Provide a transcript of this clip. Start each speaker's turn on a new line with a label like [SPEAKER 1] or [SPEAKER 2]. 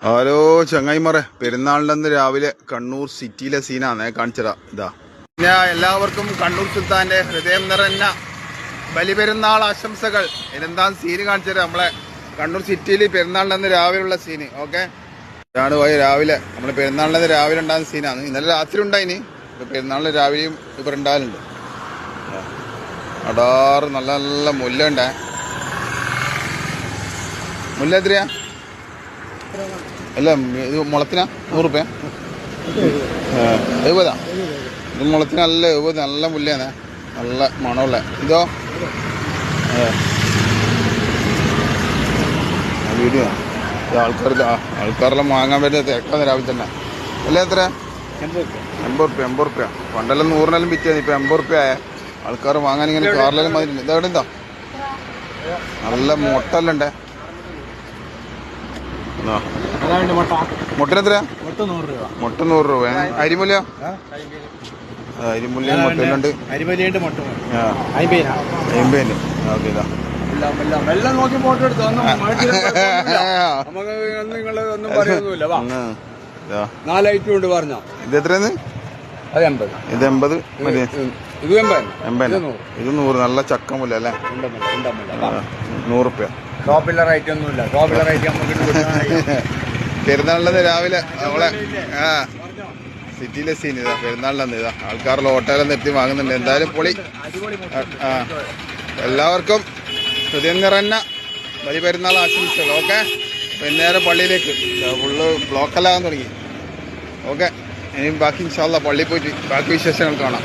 [SPEAKER 1] Hello ചങ്ങായിമാരെ, പെരുന്നാളിൻ്റെ രാവിലെ കണ്ണൂർ സിറ്റിയിലെ സീനാണ് കാണിച്ചതാ. ഇതാ ഞാൻ എല്ലാവർക്കും കണ്ണൂർ സുൽത്താന്റെ ഹൃദയം നിറഞ്ഞ ബലിപെരുന്നാൾ ആശംസകൾ. ഇതെന്താ സീന് കാണിച്ചത്? നമ്മളെ കണ്ണൂർ സിറ്റിയിൽ പെരുന്നാളിൻ്റെ രാവിലെയുള്ള സീന്. ഓക്കെ, ഇതാണ് പോയി രാവിലെ നമ്മൾ പെരുന്നാളിൻ്റെ രാവിലെ ഉണ്ടാകുന്ന സീനാണ്. ഇന്നലെ രാത്രി ഉണ്ടായിന്, ഇപ്പൊ പെരുന്നാളിന് രാവിലെയും ഇപ്പൊ ഉണ്ടാകലുണ്ട്. അടാറ് നല്ല നല്ല മുല്ല ഉണ്ടേ. മുല്ല എത്രയാ? അല്ല, ഇത് മുളത്തിനാ 100 റുപ്യ? 70. ഇത് മുളത്തിന് നല്ല 70, നല്ല മുല്ലാണ്, നല്ല മണമുള്ള. ഇതോ വീഡിയോ ആൾക്കാരെല്ലാം വാങ്ങാൻ വരുന്ന തിരക്കാന്ന് രാവിലെ തന്നെ. അല്ല എത്ര? 80 റുപ്യ. പണ്ടെല്ലാം 100-നെല്ലാം വിറ്റാണ്, ഇപ്പൊ 80 റുപ്യ ആയ. ആൾക്കാർ വാങ്ങാൻ ഇങ്ങനെ കാറിലെല്ലാം മതി. ഇതെവിടെ എന്താ നല്ല മുട്ടെല്ലാം ഉണ്ടേ. മുട്ടനെത്ര? മുട്ട 100 രൂപ. അരിമുല്ല? അരിമുല്ല മുട്ടുണ്ട്. 50. ഓക്കെ, ഇതാ ഇത് എത്രയാണ്? ഇത് 80. ഇത് 100. നല്ല ചക്കമുല്ല അല്ലേ? 100 റുപ്യ. പെരുന്നാളിന്റെ രാവിലെ നമ്മളെ സിറ്റിയിലെ സീൻ ഇതാ. പെരുന്നാളിലെന്ന് ഇതാ ആൾക്കാരുടെ ഹോട്ടലിൽ എത്തി വാങ്ങുന്നുണ്ട്. എന്തായാലും പൊളി. എല്ലാവർക്കും ഹൃദയം നിറഞ്ഞ ബലിപെരുന്നാൾ ആശംസകൾ. ഓക്കെ, പിന്നെ പള്ളിയിലേക്ക് ഫുള്ള് ബ്ലോക്കെല്ലാം തുടങ്ങി. ഓക്കെ, ഇനിയും ബാക്കി ഇൻഷാ അല്ലാഹ് പള്ളിയിൽ പോയിട്ട് ബാക്കി വിശേഷങ്ങൾ കാണാം.